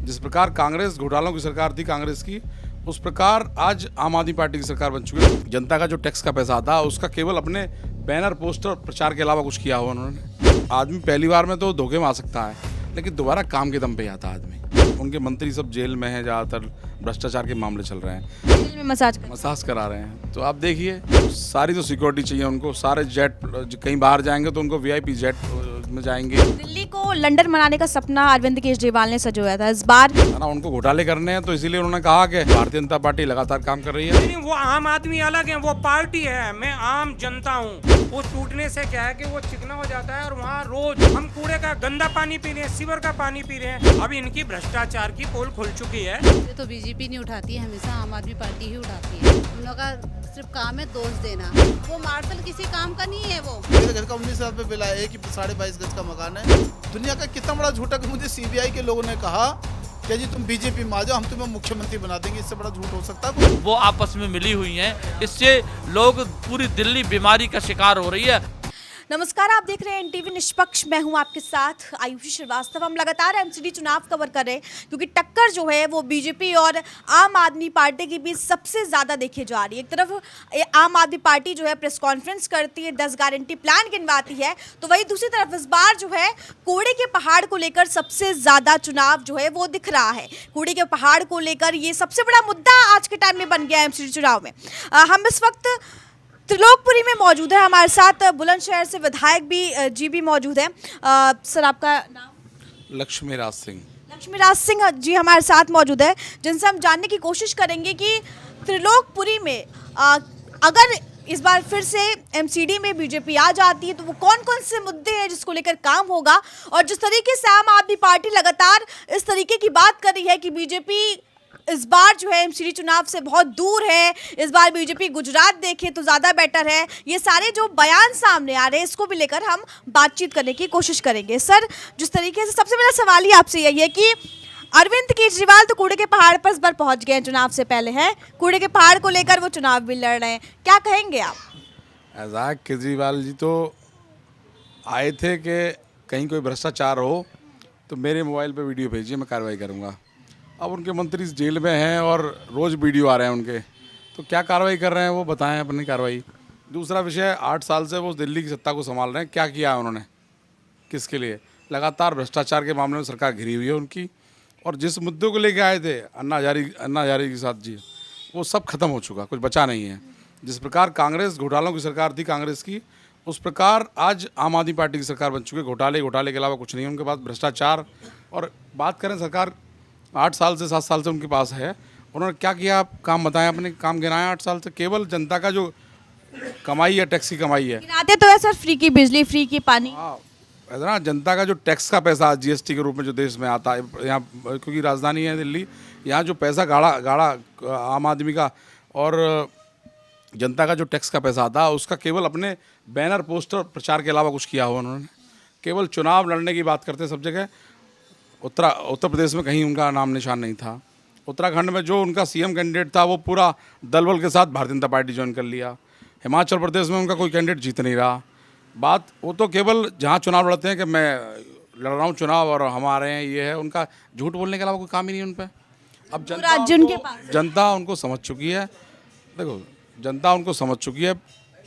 जिस प्रकार कांग्रेस घोटालों की सरकार थी कांग्रेस की, उस प्रकार आज आम आदमी पार्टी की सरकार बन चुकी है। जनता का जो टैक्स का पैसा आता है उसका केवल अपने बैनर पोस्टर प्रचार के अलावा कुछ किया हुआ उन्होंने। आदमी पहली बार में तो धोखे में आ सकता है, लेकिन दोबारा काम के दम पे आता है आदमी। उनके मंत्री सब जेल में हैं, ज़्यादातर भ्रष्टाचार के मामले चल रहे हैं, जेल में मसाज करा रहे हैं। तो आप देखिए, सारी तो सिक्योरिटी चाहिए उनको, सारे जेट कहीं बाहर जाएंगे तो उनको वीआईपी जेट में जाएंगे। दिल्ली को लंदन बनाने का सपना अरविंद केजरीवाल ने सजोया था। इस बार है ना, उनको घोटाले करने हैं, तो इसीलिए उन्होंने कहा कि भारतीय जनता पार्टी लगातार काम कर रही है। नहीं, वो आम आदमी अलग है, वो पार्टी है, मैं आम जनता हूँ। वो टूटने से क्या है कि वो चिकना हो जाता है और वहाँ रोज हम कूड़े का गंदा पानी पी रहे हैं, सीवर का पानी पी रहे हैं। अब इनकी भ्रष्टाचार की पोल खुल चुकी है। ये तो बीजेपी नहीं उठाती है, हमेशा आम आदमी पार्टी ही उठाती है। उन लोगों का सिर्फ काम है दोष देना। वो मार्शल किसी काम का नहीं है। वो मेरे घर का 19 पे बिल है कि 22.5 गज का मकान है। दुनिया का कितना बड़ा झूठा कि मुझे सीबीआई के लोगों ने कहा कि जी तुम बीजेपी में आ जाओ, हम तुम्हें मुख्यमंत्री बना देंगे। इससे बड़ा झूठ हो सकता है? वो आपस में मिली हुई हैं, इससे लोग पूरी दिल्ली बीमारी का शिकार हो रही है। नमस्कार, आप देख रहे हैं एनटीवी निष्पक्ष। मैं हूं आपके साथ आयुषी श्रीवास्तव। हम लगातार एमसीडी चुनाव कवर कर रहे हैं क्योंकि टक्कर जो है वो बीजेपी और आम आदमी पार्टी के बीच सबसे ज़्यादा देखी जा रही है। एक तरफ आम आदमी पार्टी जो है प्रेस कॉन्फ्रेंस करती है, 10 गारंटी प्लान गिनवाती है, तो वहीं दूसरी तरफ इस बार जो है कूड़े के पहाड़ को लेकर सबसे ज़्यादा चुनाव जो है वो दिख रहा है। कूड़े के पहाड़ को लेकर ये सबसे बड़ा मुद्दा आज के टाइम में बन गया है एमसीडी चुनाव में। हम इस वक्त त्रिलोकपुरी में मौजूद है। हमारे साथ बुलंदशहर से विधायक भी मौजूद है। सर, आपका नाम? लक्ष्मीराज सिंह। लक्ष्मीराज सिंह जी हमारे साथ मौजूद है, जिनसे हम जानने की कोशिश करेंगे कि त्रिलोकपुरी में अगर इस बार फिर से एमसीडी में बीजेपी आ जाती है तो वो कौन कौन से मुद्दे हैं जिसको लेकर काम होगा। और जिस तरीके से आम आदमी पार्टी लगातार इस तरीके की बात कर रही है कि बीजेपी इस बार जो है एमसीडी चुनाव से बहुत दूर है, इस बार बीजेपी गुजरात देखे तो ज़्यादा बेटर है, ये सारे जो बयान सामने आ रहे हैं इसको भी लेकर हम बातचीत करने की कोशिश करेंगे। सर, जिस तरीके से सबसे बड़ा सवाल ही आपसे यही है कि अरविंद केजरीवाल तो कूड़े के पहाड़ पर इस बार पहुंच गए हैं, चुनाव से पहले हैं, कूड़े के पहाड़ को लेकर वो चुनाव भी लड़ रहे हैं, क्या कहेंगे आप? ऐसा केजरीवाल जी तो आए थे कि कहीं कोई भ्रष्टाचार हो तो मेरे मोबाइल पे वीडियो भेजिए, मैं कार्रवाई करूँगा। अब उनके मंत्री जेल में हैं और रोज़ वीडियो आ रहे हैं उनके, तो क्या कार्रवाई कर रहे हैं वो बताएं अपनी कार्रवाई। दूसरा विषय, 8 साल से वो दिल्ली की सत्ता को संभाल रहे हैं, क्या किया है उन्होंने, किसके लिए? लगातार भ्रष्टाचार के मामले में सरकार घिरी हुई है उनकी। और जिस मुद्दों को लेके आए थे अन्ना हजारे के साथ जी, वो सब खत्म हो चुका, कुछ बचा नहीं है। जिस प्रकार कांग्रेस घोटालों की सरकार थी कांग्रेस की, उस प्रकार आज आम आदमी पार्टी की सरकार बन चुकी है। घोटाले के अलावा कुछ नहीं है उनके पास, भ्रष्टाचार। और बात करें, सरकार 8 साल से 7 साल से उनके पास है, उन्होंने क्या किया आप काम बताएं, अपने काम गिनाएं। 8 साल से केवल जनता का जो कमाई है, टैक्स की कमाई है। गिनाते तो है सर, फ्री की बिजली, फ्री की पानी। हाँ, ऐसा ना, जनता का जो टैक्स का पैसा जीएसटी के रूप में जो देश में आता है यहाँ, क्योंकि राजधानी है दिल्ली, यहाँ जो पैसा गाड़ा आम आदमी का और जनता का जो टैक्स का पैसा आता है उसका केवल अपने बैनर पोस्टर प्रचार के अलावा कुछ किया हुआ उन्होंने। केवल चुनाव लड़ने की बात करते हैं सब जगह। उत्तर प्रदेश में कहीं उनका नाम निशान नहीं था। उत्तराखंड में जो उनका सीएम कैंडिडेट था वो पूरा दल बल के साथ भारतीय जनता पार्टी ज्वाइन कर लिया। हिमाचल प्रदेश में उनका कोई कैंडिडेट जीत नहीं रहा। बात वो तो केवल जहाँ चुनाव लड़ते हैं कि मैं लड़ रहा हूँ चुनाव और हमारे हैं ये है, उनका झूठ बोलने के अलावा कोई काम ही नहीं उन पर। अब जनता उनको समझ चुकी है। देखो, जनता उनको समझ चुकी है।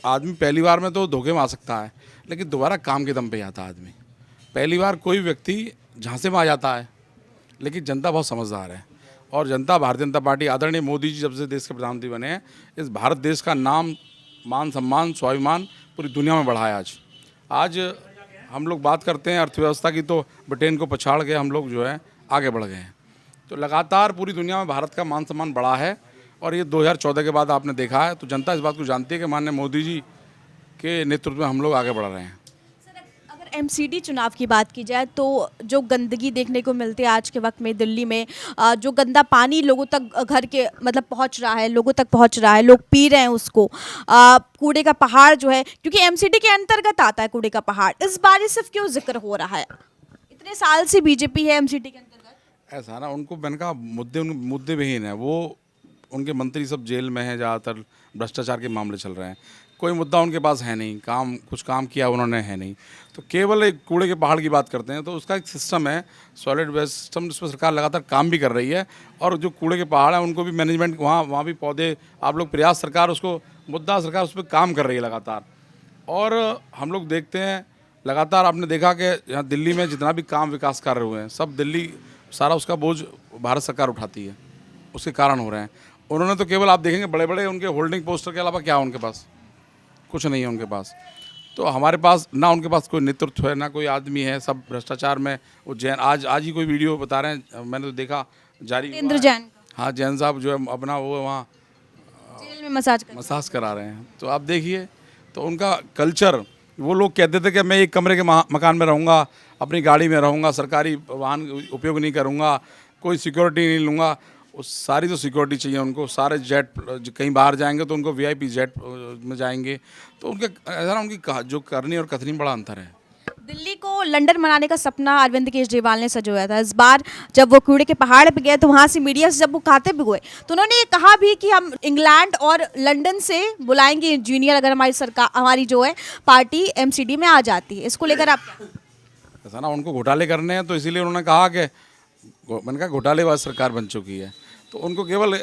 आदमी पहली बार में तो धोखे में आ सकता है, लेकिन दोबारा काम के दम पे आता है आदमी। पहली बार कोई व्यक्ति झांसे में आ जाता है, लेकिन जनता बहुत समझदार है। और जनता, भारतीय जनता पार्टी, आदरणीय मोदी जी जब से देश के प्रधानमंत्री बने हैं, इस भारत देश का नाम, मान सम्मान, स्वाभिमान पूरी दुनिया में बढ़ा है। आज हम लोग बात करते हैं अर्थव्यवस्था की, तो ब्रिटेन को पछाड़ के हम लोग जो है आगे बढ़ गए हैं। तो लगातार पूरी दुनिया में भारत का मान सम्मान बढ़ा है। और ये 2014 के बाद आपने देखा है, तो जनता इस बात को जानती है कि माननीय मोदी जी के नेतृत्व में हम लोग आगे बढ़ रहे हैं। एमसीडी चुनाव की बात की जाए तो जो गंदगी देखने को मिलती है आज के वक्त में दिल्ली में, जो गंदा पानी लोगों तक घर के मतलब पहुंच रहा है, लोगों तक पहुंच रहा है, लोग पी रहे हैं उसको, कूड़े का पहाड़ जो है, क्योंकि एमसीडी के अंतर्गत आता है कूड़े का पहाड़, इस बार सिर्फ क्यों जिक्र हो रहा है? इतने साल से बीजेपी है एमसीडी के अंतर्गत। ऐसा ना, उनको मैंने कहा मुद्दे विहीन है वो। उनके मंत्री सब जेल में हैं, ज़्यादातर भ्रष्टाचार के मामले चल रहे हैं। कोई मुद्दा उनके पास है नहीं, कुछ काम किया उन्होंने है नहीं, तो केवल एक कूड़े के पहाड़ की बात करते हैं। तो उसका एक सिस्टम है, सॉलिड वेस्ट सिस्टम, जिसमें सरकार लगातार काम भी कर रही है। और जो कूड़े के पहाड़ हैं उनको भी मैनेजमेंट, वहाँ भी पौधे, आप लोग प्रयास, सरकार उसको मुद्दा, सरकार उस पर काम कर रही है लगातार। और हम लोग देखते हैं लगातार, आपने देखा कि यहाँ दिल्ली में जितना भी काम विकास कार्य हुए हैं, सब दिल्ली, सारा उसका बोझ भारत सरकार उठाती है, उसके कारण हो रहे हैं। उन्होंने तो केवल, आप देखेंगे बड़े बड़े उनके होल्डिंग पोस्टर के अलावा क्या है उनके पास, कुछ नहीं है उनके पास। तो हमारे पास ना, उनके पास कोई नेतृत्व है, ना कोई आदमी है, सब भ्रष्टाचार में वो जैन, आज ही कोई वीडियो बता रहे हैं, मैंने तो देखा जारी, जितेंद्र जैन हाँ जैन साहब जो है अपना वो वहाँ जेल में मसाज करा रहे हैं। तो आप देखिए, तो उनका कल्चर, वो लोग कहते थे कि मैं एक कमरे के मकान में रहूँगा, अपनी गाड़ी में रहूँगा, सरकारी वाहन उपयोग नहीं करूँगा, कोई सिक्योरिटी नहीं लूँगा। उस सारी तो सिक्योरिटी चाहिए उनको, सारे जेट, कहीं बाहर जाएंगे तो उनको वीआईपी जेट में जाएंगे। तो उनके ऐसा ना, उनकी जो करनी और कथनी बड़ा अंतर है। दिल्ली को लंदन बनाने का सपना अरविंद केजरीवाल ने सजोया था। इस बार जब वो कूड़े के पहाड़ पे गए तो वहाँ से मीडिया से जब वो खाते भी हुए तो उन्होंने ये कहा भी कि हम इंग्लैंड और लंदन से बुलाएंगे इंजीनियर अगर हमारी सरकार, हमारी जो है पार्टी एमसीडी में आ जाती है। इसको लेकर आप क्या? ऐसा ना, उनको घोटाले करने हैं, तो इसीलिए उन्होंने कहा कि, मैंने कहा घोटालेबाज सरकार बन चुकी है, तो उनको केवल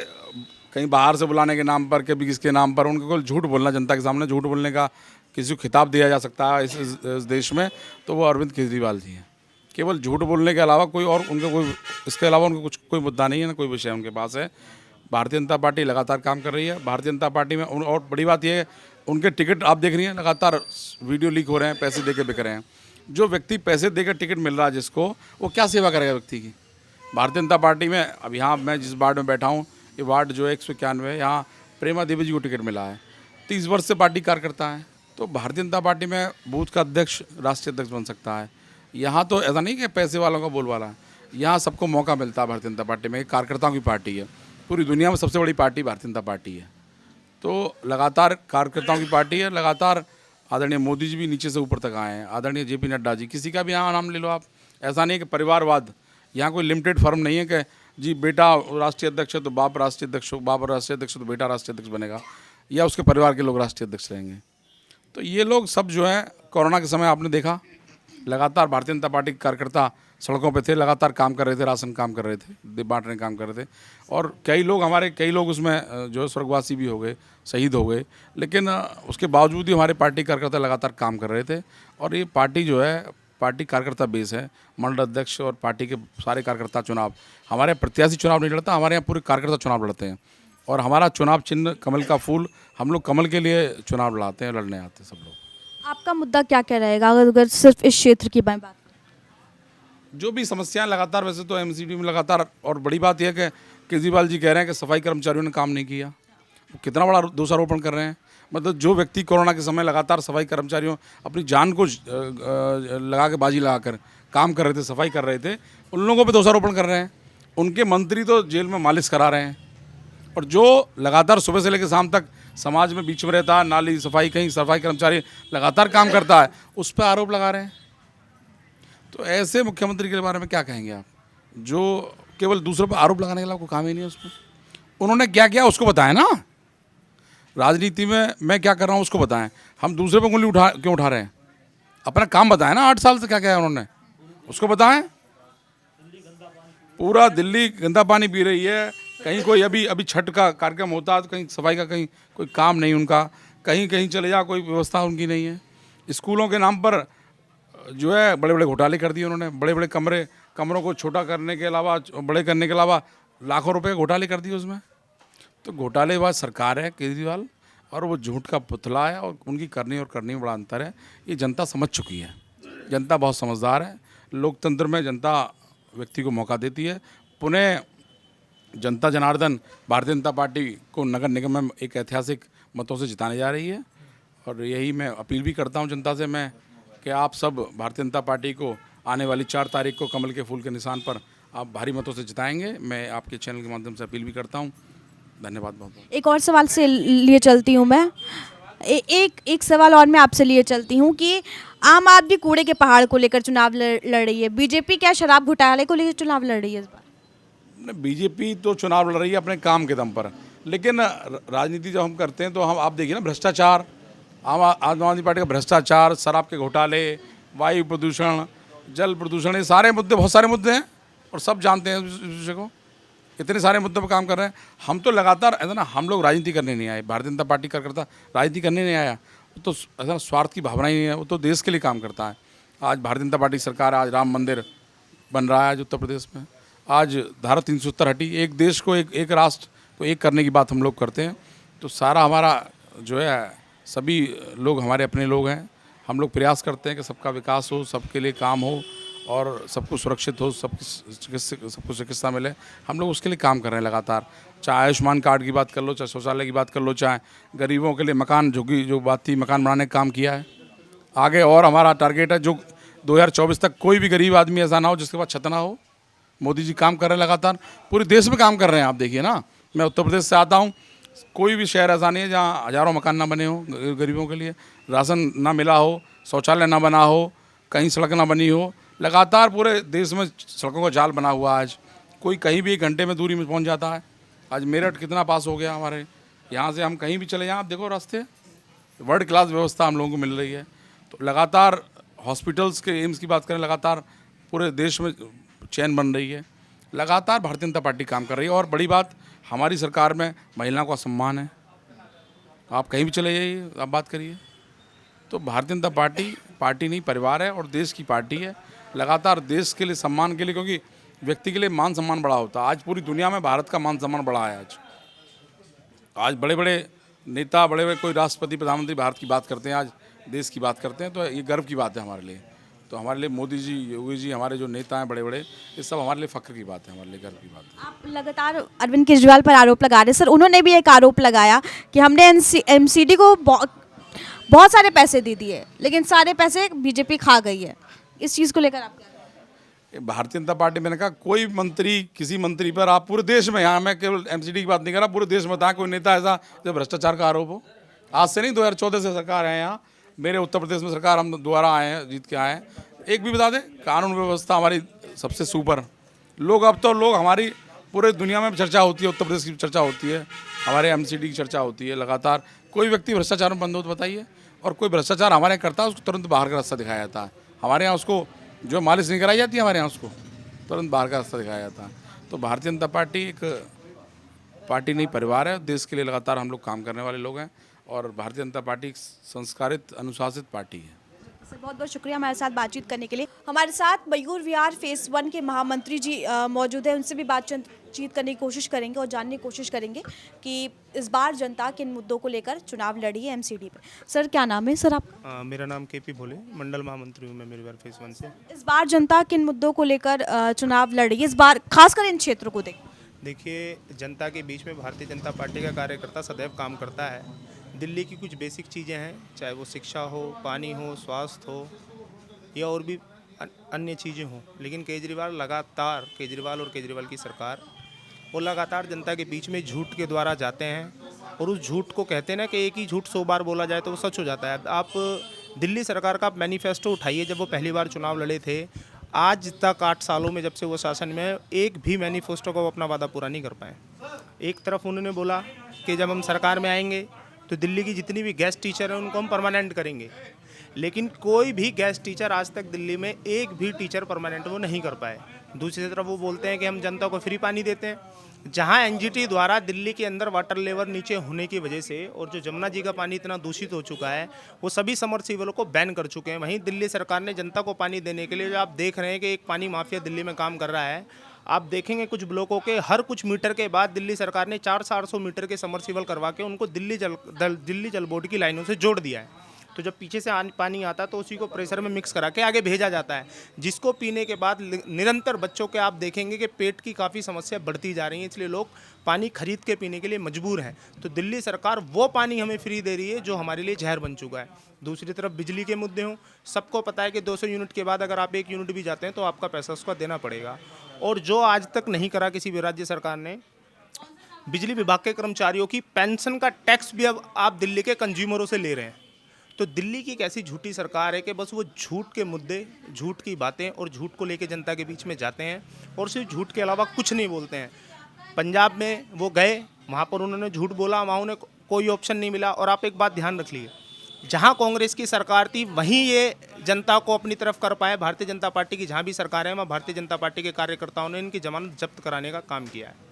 कहीं बाहर से बुलाने के नाम पर, कभी किसके नाम पर, उनको केवल झूठ बोलना, जनता के सामने झूठ बोलने का किसी को खिताब दिया जा सकता है इस देश में, तो वो अरविंद केजरीवाल जी हैं। केवल झूठ बोलने के अलावा कोई और उनका कोई, इसके अलावा उनको कोई मुद्दा नहीं है, ना कोई विषय उनके पास है। भारतीय जनता पार्टी लगातार काम कर रही है। भारतीय जनता पार्टी में और बड़ी बात यह है, उनके टिकट आप देख रही हैं, लगातार वीडियो लीक हो रहे हैं, पैसे दे के बिक रहे हैं। जो व्यक्ति पैसे देकर टिकट मिल रहा है जिसको, वो क्या सेवा करेगा व्यक्ति की? भारतीय जनता पार्टी में अब यहाँ मैं जिस वार्ड में बैठा हूँ, ये वार्ड जो है 191 है, यहाँ प्रेमा देवी जी को टिकट मिला है, 30 वर्ष से पार्टी कार्यकर्ता है। तो भारतीय जनता पार्टी में बूथ का अध्यक्ष, राष्ट्रीय अध्यक्ष बन सकता है। यहाँ तो ऐसा नहीं कि पैसे वालों का बोलवाला है, यहाँ सबको मौका मिलता है। भारतीय जनता पार्टी में एक कार्यकर्ताओं की पार्टी है, पूरी दुनिया में सबसे बड़ी पार्टी भारतीय जनता पार्टी है। तो लगातार कार्यकर्ताओं की पार्टी है, लगातार आदरणीय मोदी जी भी नीचे से ऊपर तक आए हैं, आदरणीय जेपी नड्डा जी, किसी का भी यहाँ नाम ले लो आप। ऐसा नहीं है कि परिवारवाद, यहाँ कोई लिमिटेड फर्म नहीं है कि जी बेटा राष्ट्रीय अध्यक्ष है तो बाप राष्ट्रीय अध्यक्ष हो, बाप राष्ट्रीय अध्यक्ष तो बेटा राष्ट्रीय अध्यक्ष बनेगा, या उसके परिवार के लोग राष्ट्रीय अध्यक्ष रहेंगे। तो ये लोग सब जो है, कोरोना के समय आपने देखा, लगातार भारतीय जनता पार्टी के कार्यकर्ता सड़कों पे थे, लगातार काम कर रहे थे, राशन काम कर रहे थे, बांटने काम कर रहे थे। और कई लोग उसमें जो है स्वर्गवासी भी हो गए, शहीद हो गए, लेकिन उसके बावजूद ही हमारे पार्टी कार्यकर्ता लगातार काम कर रहे थे। और ये पार्टी जो है, पार्टी कार्यकर्ता बेस है, मंडल अध्यक्ष और पार्टी के सारे कार्यकर्ता चुनाव, हमारे प्रत्याशी चुनाव नहीं लड़ता, हमारे यहाँ पूरे कार्यकर्ता चुनाव लड़ते हैं। और हमारा चुनाव चिन्ह कमल का फूल, हम लोग कमल के लिए चुनाव लड़ाते हैं, लड़ने आते हैं सब लोग। आपका मुद्दा क्या क्या रहेगा अगर सिर्फ इस क्षेत्र की बात करें? जो भी समस्याएं लगातार, वैसे तो एमसीडी में लगातार, और बड़ी बात यह है कि केजरीवाल जी कह रहे हैं कि सफाई कर्मचारियों ने काम नहीं किया। वो कितना बड़ा दोषारोपण कर रहे हैं। मतलब जो व्यक्ति कोरोना के समय लगातार सफाई कर्मचारियों अपनी जान को लगा के, बाजी लगा कर काम कर रहे थे, सफाई कर रहे थे, उन लोगों पे दोषारोपण कर रहे हैं। उनके मंत्री तो जेल में मालिश करा रहे हैं। और जो लगातार सुबह से लेकर शाम तक समाज में बीच में रहता है, नाली सफाई, कहीं सफाई कर्मचारी लगातार काम करता है, उस पर आरोप लगा रहे हैं। तो ऐसे मुख्यमंत्री के बारे में क्या कहेंगे आप, जो केवल दूसरों पर आरोप लगाने के अलावा कोई काम ही नहीं है उसको। उन्होंने क्या किया उसको बताएं ना। राजनीति में मैं क्या कर रहा हूँ उसको बताएं। हम दूसरे पर उंगली क्यों उठा रहे हैं? अपना काम बताएं ना। 8 साल से क्या किया है उन्होंने, उसको बताएं। पूरा दिल्ली गंदा पानी पी रही है। कहीं कोई अभी छठ का कार्यक्रम होता है तो कहीं सफाई का कहीं कोई काम नहीं उनका, कहीं चले जा कोई व्यवस्था उनकी नहीं है। स्कूलों के नाम पर जो है बड़े बड़े घोटाले कर दिए उन्होंने। बड़े बड़े कमरों को छोटा करने के अलावा, बड़े करने के अलावा लाखों रुपए घोटाले कर दिए उसमें। तो घोटालेबाज सरकार है केजरीवाल, और वो झूठ का पुतला है, और उनकी करनी और करनी में बड़ा अंतर है। ये जनता समझ चुकी है। जनता बहुत समझदार है। लोकतंत्र में जनता व्यक्ति को मौका देती है। पुनः जनता जनार्दन भारतीय जनता पार्टी को नगर निगम में एक ऐतिहासिक मतों से जिताने जा रही है। और यही मैं अपील भी करता हूं जनता से मैं, कि आप सब भारतीय जनता पार्टी को आने वाली 4 तारीख को कमल के फूल के निशान पर आप भारी मतों से जिताएंगे। मैं आपके चैनल के माध्यम से अपील भी करता हूं। धन्यवाद बहुत बहुत। एक और सवाल से लिए चलती हूँ मैं। एक सवाल और मैं आपसे लिए चलती हूँ कि आम आदमी कूड़े के पहाड़ को लेकर चुनाव लड़ रही है, बीजेपी क्या शराब घोटाले को लेकर चुनाव लड़ रही है इस बार? बीजेपी तो चुनाव लड़ रही है अपने काम के दम पर, लेकिन राजनीति जब हम करते हैं तो हम, आप देखिए ना, भ्रष्टाचार आम आदमी पार्टी का भ्रष्टाचार, शराब के घोटाले, वायु प्रदूषण, जल प्रदूषण, ये सारे मुद्दे, बहुत सारे मुद्दे हैं और सब जानते हैं इस विषय को। इतने सारे मुद्दों पर काम कर रहे हैं। हम तो लगातार ऐसा ना, हम लोग राजनीति करने नहीं आए, भारतीय जनता पार्टी कार्यकर्ता राजनीति करने नहीं आया, वो तो ऐसा स्वार्थ की भावना ही नहीं है, वो तो देश के लिए काम करता है। आज भारतीय जनता पार्टी सरकार, आज राम मंदिर बन रहा है आज उत्तर प्रदेश में, आज धारा 370 हटी, एक देश को एक राष्ट्र को एक करने की बात हम लोग करते हैं। तो सारा हमारा जो है, सभी लोग हमारे अपने लोग हैं, हम लोग प्रयास करते हैं कि सबका विकास हो, सबके लिए काम हो और सबको सुरक्षित हो, सबको चिकित्सा मिले। हम लोग उसके लिए काम कर रहे हैं लगातार। चाहे आयुष्मान कार्ड की बात कर लो, चाहे शौचालय की बात कर लो, चाहे गरीबों के लिए मकान, जो बात थी, मकान बनाने का काम किया है। आगे और हमारा टारगेट है, जो 2024 तक कोई भी गरीब आदमी ऐसा ना हो जिसके पास छत ना हो। मोदी जी काम कर रहे हैं लगातार, पूरे देश में काम कर रहे हैं। आप देखिए ना, मैं उत्तर प्रदेश से आता हूँ, कोई भी शहर ऐसा नहीं है जहाँ हज़ारों मकान ना बने हो गरीबों के लिए, राशन ना मिला हो, शौचालय ना बना हो, कहीं सड़क ना बनी हो। लगातार पूरे देश में सड़कों का जाल बना हुआ है। आज कोई कहीं भी 1 घंटे में दूरी में पहुंच जाता है। आज मेरठ कितना पास हो गया हमारे यहाँ से, हम कहीं भी चले जाएँ, आप देखो रास्ते, वर्ल्ड क्लास व्यवस्था हम लोगों को मिल रही है। तो लगातार हॉस्पिटल्स के, एम्स की बात करें, लगातार पूरे देश में चैन बन रही है। लगातार भारतीय जनता पार्टी काम कर रही है। और बड़ी बात, हमारी सरकार में महिलाओं का सम्मान है। आप कहीं भी चले जाइए, आप बात करिए, तो भारतीय जनता पार्टी नहीं, परिवार है और देश की पार्टी है। लगातार देश के लिए, सम्मान के लिए, क्योंकि व्यक्ति के लिए मान सम्मान बड़ा होता है। आज पूरी दुनिया में भारत का मान सम्मान बड़ा है। आज बड़े बड़े नेता, बड़े बड़े कोई राष्ट्रपति, प्रधानमंत्री भारत की बात करते हैं, आज देश की बात करते हैं, तो ये गर्व की बात है हमारे लिए। तो हमारे लिए मोदी जी, योगी जी, हमारे जो नेता हैं बड़े बड़े, ये सब हमारे लिए फ़ख्र की बात है, हमारे लिए गर्व की बात है। आप लगातार अरविंद केजरीवाल पर आरोप लगा रहे हैं। सर, उन्होंने भी एक आरोप लगाया कि हमने एमसीडी को बहुत सारे पैसे दे दिए, लेकिन सारे पैसे बीजेपी खा गई है। इस चीज़ को लेकर आप क्या कहेंगे? भारतीय जनता पार्टी, मैंने कहा, कोई मंत्री, किसी मंत्री पर आप पूरे देश में, यहाँ मैं केवल एमसीडी की बात नहीं कर रहा, पूरे देश में बताएं कोई नेता ऐसा जो भ्रष्टाचार का आरोप हो। आज से नहीं, 2014 से सरकार है यहाँ, मेरे उत्तर प्रदेश में सरकार, हम दोबारा आए हैं, जीत के आए हैं। एक भी बता दें, कानून व्यवस्था हमारी सबसे सुपर। अब तो हमारी पूरे दुनिया में चर्चा होती है, उत्तर प्रदेश की चर्चा होती है, हमारे एमसीडी की चर्चा होती है लगातार। कोई व्यक्ति भ्रष्टाचार में बंद हो तो बताइए, और कोई भ्रष्टाचार हमारे यहाँ करता है उसको तुरंत बाहर का रास्ता दिखाया जाता है। हमारे यहाँ उसको जो मालिश नहीं कराई जाती है, हमारे यहाँ उसको तुरंत बाहर का रास्ता दिखाया जाता है। तो भारतीय जनता पार्टी एक पार्टी नहीं, परिवार है। देश के लिए लगातार हम लोग काम करने वाले लोग हैं, और भारतीय जनता पार्टी एक संस्कारित, अनुशासित पार्टी है। सर, बहुत बहुत शुक्रिया हमारे साथ बातचीत करने के लिए। हमारे साथ मयूर विहार फेज़ 1 के महामंत्री जी मौजूद हैं, उनसे भी बातचीत करने की कोशिश करेंगे और जानने की कोशिश करेंगे कि इस बार जनता किन मुद्दों को लेकर चुनाव लड़ी है एमसीडी पे। सर, क्या नाम है सर आपका? मेरा नाम केपी भोले, मंडल महामंत्री हूँ मैं मयूर विहार फेज़ 1 से। इस बार जनता किन मुद्दों को लेकर चुनाव लड़ी है इस बार, खासकर इन क्षेत्रों को देखिए, जनता के बीच में भारतीय जनता पार्टी का कार्यकर्ता सदैव काम करता है। दिल्ली की कुछ बेसिक चीज़ें हैं, चाहे वो शिक्षा हो, पानी हो, स्वास्थ्य हो, या और भी अन्य चीज़ें हों, लेकिन केजरीवाल और केजरीवाल की सरकार वो लगातार जनता के बीच में झूठ के द्वारा जाते हैं, और उस झूठ को कहते हैं ना कि एक ही झूठ 100 बार बोला जाए तो वो सच हो जाता है। आप दिल्ली सरकार का मैनिफेस्टो उठाइए, जब वो पहली बार चुनाव लड़े थे, आज तक 8 सालों में जब से वो शासन में है, एक भी मैनिफेस्टो का वो अपना वादा पूरा नहीं कर पाए। एक तरफ उन्होंने बोला कि जब हम सरकार में आएंगे तो दिल्ली की जितनी भी गेस्ट टीचर हैं उनको हम परमानेंट करेंगे, लेकिन कोई भी गेस्ट टीचर आज तक दिल्ली में एक भी टीचर परमानेंट वो नहीं कर पाए। दूसरी तरफ वो बोलते हैं कि हम जनता को फ्री पानी देते हैं, जहां एनजीटी द्वारा दिल्ली के अंदर वाटर लेवल नीचे होने की वजह से और जो जमुना जी का पानी इतना दूषित हो चुका है, वो सभी समरसीबलों को बैन कर चुके हैं। वहीं दिल्ली सरकार ने जनता को पानी देने के लिए, जो आप देख रहे हैं कि एक पानी माफिया दिल्ली में काम कर रहा है, आप देखेंगे कुछ ब्लॉकों के हर कुछ मीटर के बाद दिल्ली सरकार ने 400-400 मीटर के समरसीबल करवा के उनको दिल्ली जल बोर्ड की लाइनों से जोड़ दिया है। तो जब पीछे से पानी आता है तो उसी को प्रेशर में मिक्स करा के आगे भेजा जाता है, जिसको पीने के बाद निरंतर बच्चों के आप देखेंगे कि पेट की काफ़ी समस्या बढ़ती जा रही है, इसलिए लोग पानी खरीद के पीने के लिए मजबूर हैं। तो दिल्ली सरकार वो पानी हमें फ्री दे रही है जो हमारे लिए जहर बन चुका है। दूसरी तरफ बिजली के मुद्दे हों, सबको पता है कि 200 यूनिट के बाद अगर आप 1 यूनिट भी जाते हैं तो आपका पैसा उसका देना पड़ेगा, और जो आज तक नहीं करा किसी भी राज्य सरकार ने, बिजली विभाग के कर्मचारियों की पेंशन का टैक्स भी अब आप दिल्ली के कंज्यूमरों से ले रहे हैं। तो दिल्ली की एक ऐसी झूठी सरकार है कि बस वो झूठ के मुद्दे, झूठ की बातें और झूठ को लेके जनता के बीच में जाते हैं, और सिर्फ झूठ के अलावा कुछ नहीं बोलते हैं। पंजाब में वो गए, वहाँ पर उन्होंने झूठ बोला, वहाँ उन्हें कोई ऑप्शन नहीं मिला। और आप एक बात ध्यान रख लीजिए, जहां कांग्रेस की सरकार थी वहीं ये जनता को अपनी तरफ कर पाए। भारतीय जनता पार्टी की जहां भी सरकार है वहाँ भारतीय जनता पार्टी के कार्यकर्ताओं ने इनकी जमानत जब्त कराने का काम किया है।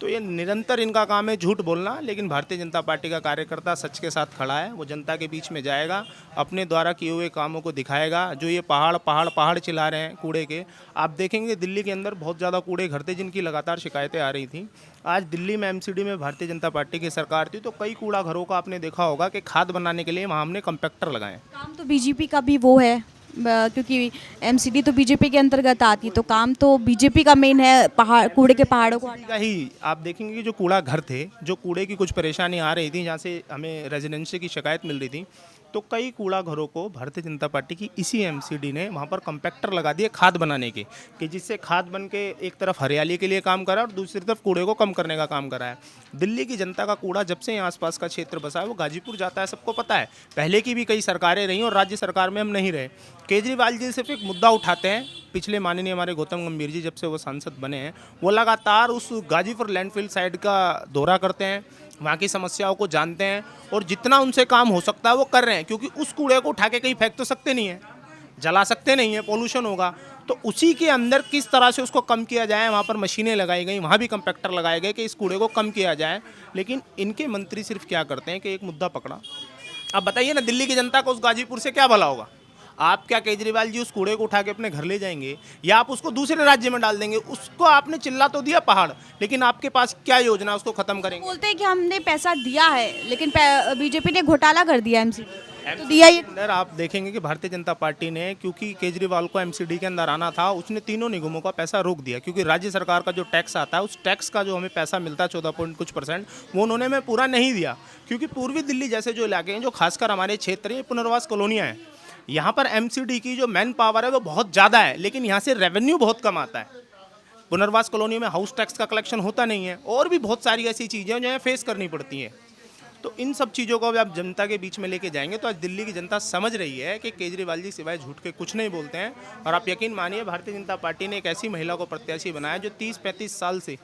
तो ये निरंतर इनका काम है झूठ बोलना, लेकिन भारतीय जनता पार्टी का कार्यकर्ता सच के साथ खड़ा है। वो जनता के बीच में जाएगा, अपने द्वारा किए हुए कामों को दिखाएगा। जो ये पहाड़ पहाड़ पहाड़ चिल्ला रहे हैं कूड़े के, आप देखेंगे दिल्ली के अंदर बहुत ज़्यादा कूड़े घर थे जिनकी लगातार शिकायतें आ रही थी। आज दिल्ली में एमसीडी में भारतीय जनता पार्टी की सरकार थी तो कई कूड़ा घरों का आपने देखा होगा कि खाद बनाने के लिए वहाँ हमने कंपैक्टर लगाए। काम तो बीजेपी का भी वो है, क्योंकि एमसीडी तो बीजेपी के अंतर्गत आती है, तो काम तो बीजेपी का मेन है पहाड़ कूड़े के पहाड़ों को का ही आप देखेंगे कि जो कूड़ा घर थे, जो कूड़े की कुछ परेशानी आ रही थी, जहाँ से हमें रेजिडेंशियल की शिकायत मिल रही थी, तो कई कूड़ा घरों को भारतीय जनता पार्टी की इसी एमसीडी ने वहाँ पर कंपैक्टर लगा दिए खाद बनाने के, कि जिससे खाद बन के एक तरफ हरियाली के लिए काम करा और दूसरी तरफ कूड़े को कम करने का काम करा है। दिल्ली की जनता का कूड़ा जब से यहाँ आसपास का क्षेत्र बसा है वो गाजीपुर जाता है, सबको पता है। पहले की भी कई सरकारें रहीं और राज्य सरकार में हम नहीं रहे। केजरीवाल जी सिर्फ एक मुद्दा उठाते हैं। पिछले माननीय हमारे गौतम गंभीर जी जब से वो सांसद बने हैं वो लगातार उस गाजीपुर लैंडफिल साइड का दौरा करते हैं, वहाँ की समस्याओं को जानते हैं और जितना उनसे काम हो सकता है वो कर रहे हैं, क्योंकि उस कूड़े को उठा के कहीं फेंक तो सकते नहीं हैं, जला सकते नहीं हैं, पोल्यूशन होगा। तो उसी के अंदर किस तरह से उसको कम किया जाए, वहाँ पर मशीनें लगाई गई, वहाँ भी कंपैक्टर लगाए गए कि इस कूड़े को कम किया जाए। लेकिन इनके मंत्री सिर्फ क्या करते हैं कि एक मुद्दा पकड़ा। अब बताइए ना, दिल्ली की जनता को उस गाजीपुर से क्या भला होगा? आप क्या केजरीवाल जी उस कूड़े को उठा के अपने घर ले जाएंगे या आप उसको दूसरे राज्य में डाल देंगे? उसको आपने चिल्ला तो दिया पहाड़, लेकिन आपके पास क्या योजना उसको खत्म करेंगे? बोलते हैं कि हमने पैसा दिया है, लेकिन बीजेपी ने घोटाला कर दिया एमसीडी तो दिया ही। अंदर आप देखेंगे कि भारतीय जनता पार्टी ने, क्योंकि केजरीवाल को एमसीडी के अंदर आना था, उसने तीनों निगमों का पैसा रोक दिया, क्योंकि राज्य सरकार का जो टैक्स आता है उस टैक्स का जो हमें पैसा मिलता है 14% वो उन्होंने हमें पूरा नहीं दिया। क्योंकि पूर्वी दिल्ली जैसे जो इलाके हैं, जो खासकर हमारे क्षेत्र हैं, पुनर्वास कॉलोनियाँ हैं, यहाँ पर एमसीडी की जो मैन पावर है वो बहुत ज़्यादा है, लेकिन यहाँ से रेवेन्यू बहुत कम आता है। पुनर्वास कॉलोनी में हाउस टैक्स का कलेक्शन होता नहीं है और भी बहुत सारी ऐसी चीज़ें जो है फेस करनी पड़ती हैं। तो इन सब चीज़ों को अभी आप जनता के बीच में लेके जाएंगे तो आज दिल्ली की जनता समझ रही है कि केजरीवाल जी सिवाय झूठ के कुछ नहीं बोलते हैं। और आप यकीन मानिए, भारतीय जनता पार्टी ने एक ऐसी महिला को प्रत्याशी बनाया जो 30-35 साल से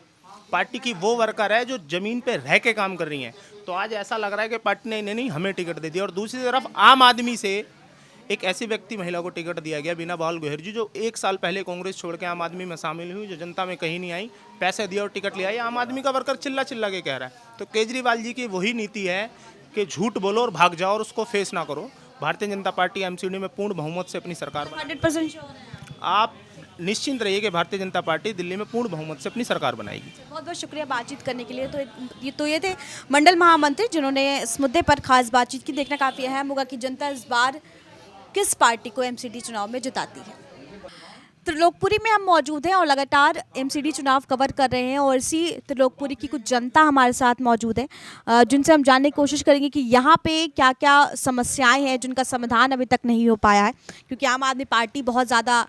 पार्टी की वो वर्कर है जो जमीन पे रह के काम कर रही हैं। तो आज ऐसा लग रहा है कि पार्टी ने इन्हें नहीं हमें टिकट दे दिया। और दूसरी तरफ आम आदमी से एक ऐसी व्यक्ति महिला को टिकट दिया गया, बीना बाल गोहर जी, जो 1 साल पहले कांग्रेस छोड़ के आम आदमी में शामिल हुई, जो जनता में कहीं नहीं आई, पैसे दिए और टिकट लिया। आम आदमी का वर्कर चिल्ला चिल्ला के कह रहा है। तो केजरीवाल जी की वही नीति है कि झूठ बोलो और भाग जाओ और उसको फेस ना करो। भारतीय जनता पार्टी एमसीडी में पूर्ण बहुमत से अपनी सरकार 100% श्योर है। आप निश्चिंत रहिए कि भारतीय जनता पार्टी दिल्ली में पूर्ण बहुमत से अपनी सरकार बनाएगी। बहुत बहुत शुक्रिया बातचीत करने के लिए। तो ये थे मंडल महामंत्री जिन्होंने इस मुद्दे पर खास बातचीत की। देखना काफ़ी अहम होगा कि जनता इस बार किस पार्टी को एमसीडी चुनाव में जिताती है। त्रिलोकपुरी में हम मौजूद हैं और लगातार एमसीडी चुनाव कवर कर रहे हैं और इसी त्रिलोकपुरी की कुछ जनता हमारे साथ मौजूद है जिनसे हम जानने की कोशिश करेंगे कि यहाँ पे क्या क्या समस्याएं हैं जिनका समाधान अभी तक नहीं हो पाया है। क्योंकि आम आदमी पार्टी बहुत ज़्यादा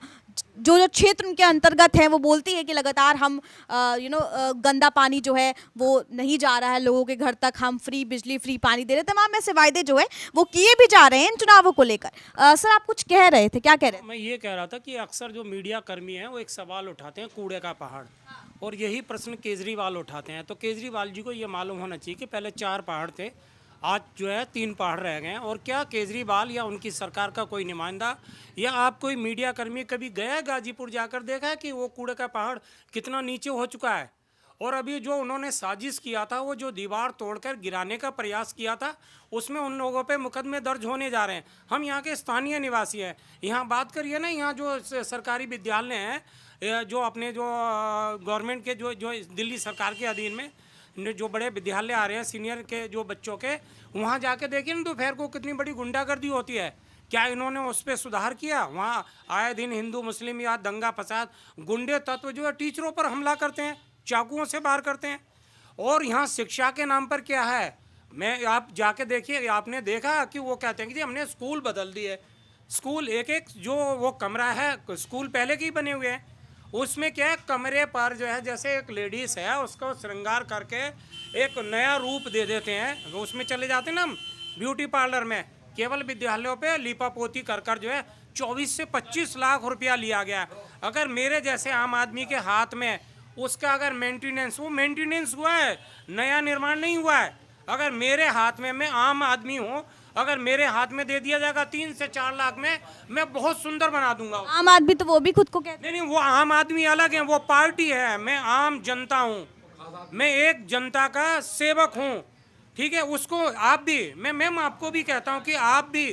जो क्षेत्र उनके अंतर्गत है वो बोलती है कि लगातार हम गंदा पानी जो है वो नहीं जा रहा है लोगों के घर तक, हम फ्री बिजली फ्री पानी दे रहे हैं, तमाम ऐसे वायदे जो है वो किए भी जा रहे हैं इन चुनावों को लेकर। सर आप कुछ कह रहे थे, क्या कह रहे थे? मैं ये कह रहा था कि अक्सर जो मीडिया कर्मी हैं वो एक सवाल उठाते हैं कूड़े का पहाड़, और यही प्रश्न केजरीवाल उठाते हैं। तो केजरीवाल जी को ये मालूम होना चाहिए कि पहले 4 पहाड़ थे, आज जो है 3 पहाड़ रह गए हैं। और क्या केजरीवाल या उनकी सरकार का कोई नुमाइंदा या आप कोई मीडिया कर्मी कभी गया गाजीपुर जाकर देखा है कि वो कूड़े का पहाड़ कितना नीचे हो चुका है? और अभी जो उन्होंने साजिश किया था, वो जो दीवार तोड़कर गिराने का प्रयास किया था, उसमें उन लोगों पे मुकदमे दर्ज होने जा रहे हैं। हम यहाँ के स्थानीय निवासी हैं। यहाँ बात करिए ना, यहाँ जो सरकारी विद्यालय हैं, जो अपने जो गवर्नमेंट के जो दिल्ली सरकार के अधीन में जो बड़े विद्यालय आ रहे हैं सीनियर के जो बच्चों के, वहाँ जाके देखिए ना दोपहर को कितनी बड़ी गुंडागर्दी होती है। क्या इन्होंने उस पर सुधार किया? वहाँ आए दिन हिंदू मुस्लिम या दंगा फसाद, गुंडे तत्व जो है टीचरों पर हमला करते हैं, चाकुओं से वार करते हैं। और यहाँ शिक्षा के नाम पर क्या है, आप जाके देखिए, आपने देखा कि वो कहते हैं कि जी हमने स्कूल बदल दिए। स्कूल एक जो वो कमरा है, स्कूल पहले के ही बने हुए हैं, उसमें क्या है, कमरे पर जो है जैसे एक लेडीज़ है उसको श्रृंगार करके एक नया रूप दे देते हैं। उसमें चले जाते हैं ना हम ब्यूटी पार्लर में, केवल विद्यालयों पे लीपापोती कर जो है 24 से 25 लाख रुपया लिया गया। अगर मेरे जैसे आम आदमी के हाथ में उसका अगर मेंटेनेंस हुआ है, नया निर्माण नहीं हुआ है। अगर मेरे हाथ में, मैं आम आदमी हूँ, अगर मेरे हाथ में दे दिया जाएगा 3 से 4 लाख में, मैं बहुत सुंदर बना दूंगा। आम आदमी तो वो भी खुद को कहते नहीं, वो आम आदमी अलग है, वो पार्टी है, मैं आम जनता हूँ, मैं एक जनता का सेवक हूँ, ठीक है। उसको आप भी, मैं आपको भी कहता हूँ कि आप भी,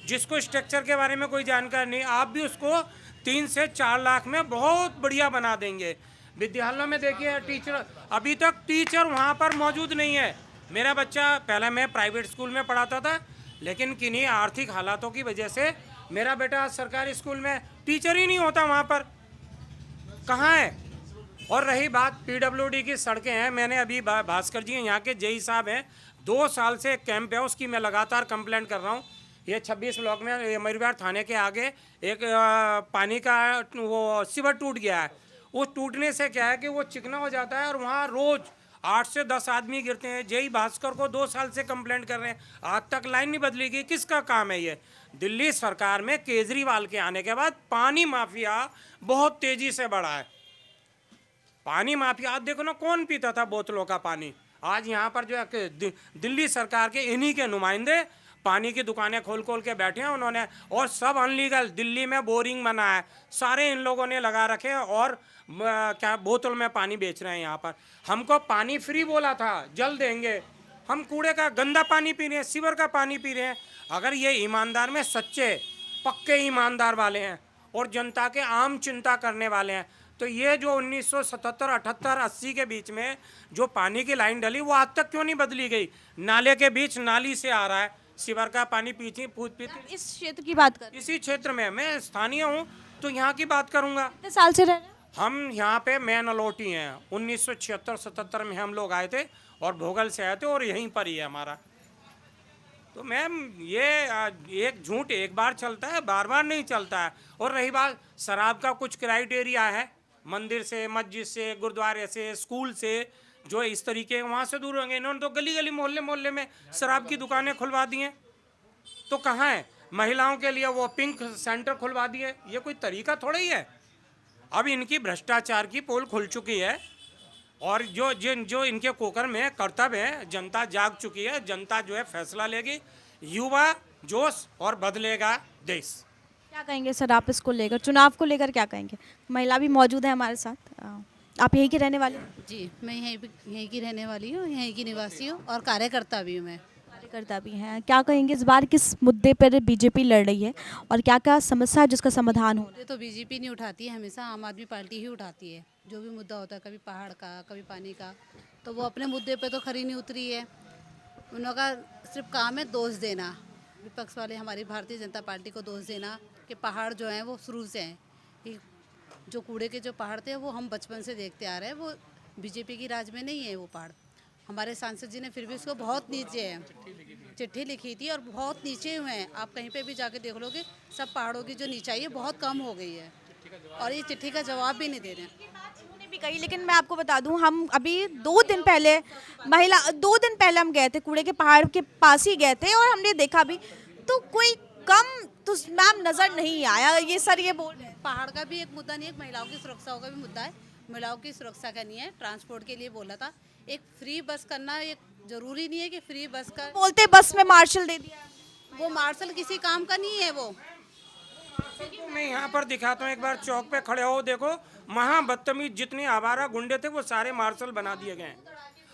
जिसको स्ट्रक्चर के बारे में कोई जानकारी नहीं, आप भी उसको 3 से 4 लाख में बहुत बढ़िया बना देंगे। विद्यालयों में देखिए टीचर, अभी तक टीचर वहाँ पर मौजूद नहीं है। मेरा बच्चा, पहले मैं प्राइवेट स्कूल में पढ़ाता था, लेकिन किन्हीं आर्थिक हालातों की वजह से मेरा बेटा सरकारी स्कूल में, टीचर ही नहीं होता वहाँ पर, कहाँ है। और रही बात पीडब्ल्यूडी की सड़कें हैं, मैंने अभी भास्कर जी यहाँ के जेई साहब हैं, 2 साल से एक कैंप है, उसकी मैं लगातार कंप्लेंट कर रहा हूँ। ये 26 ब्लॉक में मयूरविहार थाने के आगे एक पानी का वो सीवर टूट गया है। उस टूटने से क्या है कि वो चिकना हो जाता है और वहाँ रोज 8 से 10 आदमी गिरते हैं। जेई भास्कर को 2 साल से कंप्लेंट कर रहे हैं, आज तक लाइन नहीं बदली गई। किसका काम है ये? दिल्ली सरकार में केजरीवाल के आने के बाद पानी माफिया बहुत तेजी से बढ़ा है। पानी माफिया, आज देखो ना, कौन पीता था बोतलों का पानी, आज यहाँ पर जो है दिल्ली सरकार के इन्हीं के नुमाइंदे पानी की दुकानें खोल खोल के बैठे हैं उन्होंने, और सब अनलीगल। दिल्ली में बोरिंग बना है, सारे इन लोगों ने लगा रखे हैं, और क्या बोतल में पानी बेच रहे हैं। यहाँ पर हमको पानी फ्री बोला था, जल देंगे, हम कूड़े का गंदा पानी पी रहे हैं, सीवर का पानी पी रहे हैं। अगर ये ईमानदार में सच्चे पक्के ईमानदार वाले हैं और जनता के आम चिंता करने वाले हैं, तो ये जो 1977, 78, 80 के बीच में जो पानी की लाइन डली, वो आज तक क्यों नहीं बदली गई? नाले के बीच नाली से आ रहा है, सीवर का पानी पीती पीती। इस क्षेत्र की बात कर, इसी क्षेत्र में मैं स्थानीय हूँ, तो यहाँ की बात करूँगा। कितने साल से रह रहे हैं? हम यहाँ पे मेन अलौटी हैं, 1976-77 में हम लोग आए थे और भोगल से आए थे, और यहीं पर ही है हमारा। तो मैम ये एक झूठ एक बार चलता है, बार बार नहीं चलता है। और रही बात शराब का, कुछ क्राइटेरिया है, मंदिर से, मस्जिद से, गुरुद्वारे से, स्कूल से, जो इस तरीके वहाँ से दूर होंगे। इन्होंने तो गली गली मोहल्ले मोहल्ले में शराब की दुकानें खुलवा दी हैं, तो कहाँ है? महिलाओं के लिए वो पिंक सेंटर खुलवा दिए, ये कोई तरीका थोड़ा ही है। अब इनकी भ्रष्टाचार की पोल खुल चुकी है, और जो इनके कोकर में कर्तव्य है, जनता जाग चुकी है, जनता जो है फैसला लेगी, युवा जोश और बदलेगा देश। क्या कहेंगे सर आप इसको लेकर, चुनाव को लेकर क्या कहेंगे? महिला भी मौजूद है हमारे साथ। आप यहीं के रहने वाले हैं? जी, मैं यहीं की रहने वाली हूँ, यहीं की निवासी हूँ और कार्यकर्ता भी हूँ मैं। कार्यकर्ता भी हैं। क्या कहेंगे इस बार किस मुद्दे पर बीजेपी लड़ रही है, और क्या क्या समस्या है जिसका समाधान हो? ये तो बीजेपी नहीं उठाती है, हमेशा आम आदमी पार्टी ही उठाती है। जो भी मुद्दा होता है, कभी पहाड़ का, कभी पानी का, तो वो अपने मुद्दे पे तो खरी नहीं उतरी है। उन लोगों का सिर्फ काम है दोष देना, विपक्ष वाले हमारी भारतीय जनता पार्टी को दोष देना कि पहाड़ जो हैं वो शुरू से हैं, कि जो कूड़े के जो पहाड़ थे वो हम बचपन से देखते आ रहे हैं, वो बीजेपी की राज में नहीं है वो पहाड़। हमारे सांसद जी ने फिर भी उसको बहुत नीचे है, चिट्ठी लिखी थी और बहुत नीचे हुए हैं। आप कहीं पे भी जाके देख लोगे, सब पहाड़ों की जो नीचाई है बहुत कम हो गई है, और ये चिट्ठी का जवाब भी नहीं दे रहे हैं। भी कही, लेकिन मैं आपको बता दूं, हम अभी 2 दिन पहले हम गए थे, कूड़े के पहाड़ के पास ही गए थे, और हमने देखा भी तो कोई कम तो मैम नजर नहीं आया। ये सर ये बोल रहे हैं पहाड़ का भी एक मुद्दा नहीं है, महिलाओं की सुरक्षा का भी मुद्दा है। महिलाओं की सुरक्षा का नहीं है, ट्रांसपोर्ट के लिए बोला था। एक फ्री बस करना एक जरूरी नहीं है कि फ्री बस का बोलते बस में मार्शल दे दिया, वो मार्शल किसी काम का नहीं है। वो मैं यहाँ पर दिखाता हूँ, एक बार चौक पे खड़े हो, देखो महा बदतमीज जितने आवारा गुंडे थे वो सारे मार्शल बना दिए गए।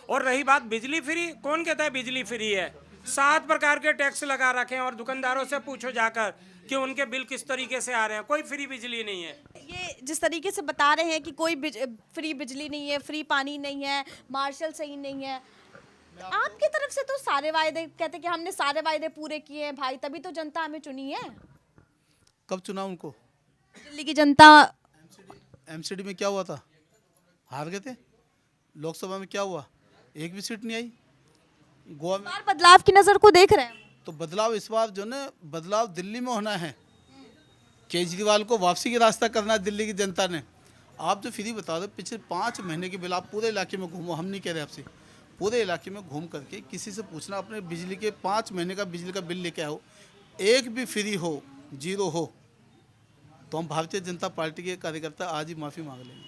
और रही बात बिजली फ्री, कौन कहता है बिजली फ्री है? 7 प्रकार के टैक्स लगा रखे हैं, और दुकानदारों से पूछो जाकर कि उनके बिल किस तरीके से आ रहे हैं, कोई फ्री बिजली नहीं है। ये जिस तरीके से बता रहे हैं कि कोई फ्री बिजली नहीं है, फ्री पानी नहीं है, मार्शल सही नहीं है, आपकी तरफ से तो सारे वायदे, कहते कि हमने सारे वायदे पूरे किए हैं भाई, तभी तो जनता हमें चुनी है। कब चुना उनको? दिल्ली की जनता। एमसीडी में क्या हुआ था? हार गए थे। लोकसभा में क्या हुआ? एक भी सीट नहीं आई। गोवा में बदलाव की नजर को देख रहे हैं, तो बदलाव इस बार जो ना, बदलाव दिल्ली में होना है। केजरीवाल को वापसी की रास्ता करना है दिल्ली की जनता ने। आप जो फ्री बता दो, पिछले 5 महीने के बिल आप पूरे इलाके में घूमो, हम नहीं कह रहे आपसे, पूरे इलाके में घूम करके किसी से पूछना, अपने बिजली के 5 महीने का बिजली का बिल लेके आओ, एक भी फ्री हो, 0 हो, तो हम भारतीय जनता पार्टी के कार्यकर्ता आज ही माफ़ी मांग लेंगे।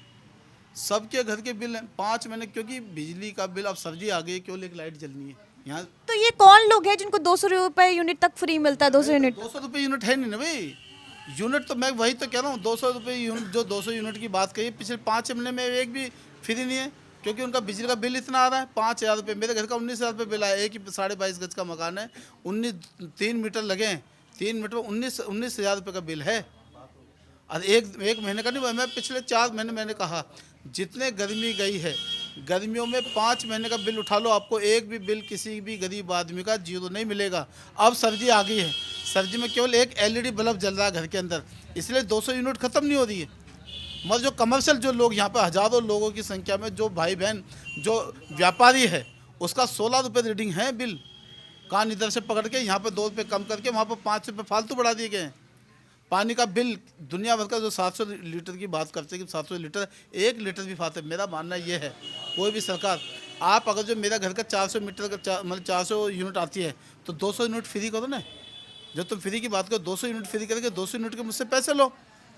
सबके घर के बिल हैं 5 महीने, क्योंकि बिजली का बिल, अब सर्दी आ गई, केवल एक लाइट जलनी है, यहाँ तो ये कौन लोग हैं जिनको 200 रुपये यूनिट तक फ्री मिलता है? 200 यूनिट 200 रुपये यूनिट है नहीं ना भाई। यूनिट तो मैं वही तो कह रहा हूँ, 200 रुपये यूनिट, जो 200 यूनिट की बात कही, पिछले 5 महीने में एक भी फ्री नहीं है, क्योंकि उनका बिजली का बिल इतना आ रहा है 5,000 रुपये। मेरे घर का 19,000 रुपये बिल आया, एक ही 22.5 गज का मकान है, 3 मीटर लगे हैं, 3 मीटर में 19,000 रुपये का बिल है। और एक महीने का नहीं, मैं पिछले 4 महीने मैंने कहा जितने गर्मी गई है, गर्मियों में 5 महीने का बिल उठा लो, आपको एक भी बिल किसी भी गरीब आदमी का जीरो नहीं मिलेगा। अब सर्दी आ गई है, सर्दी में केवल एक LED बल्ब जल रहा है घर के अंदर, इसलिए 200 यूनिट ख़त्म नहीं हो रही है। मगर जो कमर्शियल जो लोग यहाँ पर हज़ारों लोगों की संख्या में जो भाई बहन जो व्यापारी है, उसका 16 रुपये रीडिंग है बिल। कान इधर से पकड़ के यहाँ पर 2 रुपये कम करके वहाँ पर 5 रुपये फालतू बढ़ा दिए गए हैं। पानी का बिल दुनिया भर का जो 700 लीटर की बात करते हैं कि 700 लीटर, 1 लीटर भी फाते। मेरा मानना ये है, कोई भी सरकार, आप अगर जो मेरा घर का 400 मीटर का मतलब 400 यूनिट आती है तो 200 यूनिट फ्री करो ना। जब तुम फ्री की बात करो, 200 यूनिट फ्री करके 200 यूनिट के मुझसे पैसे लो,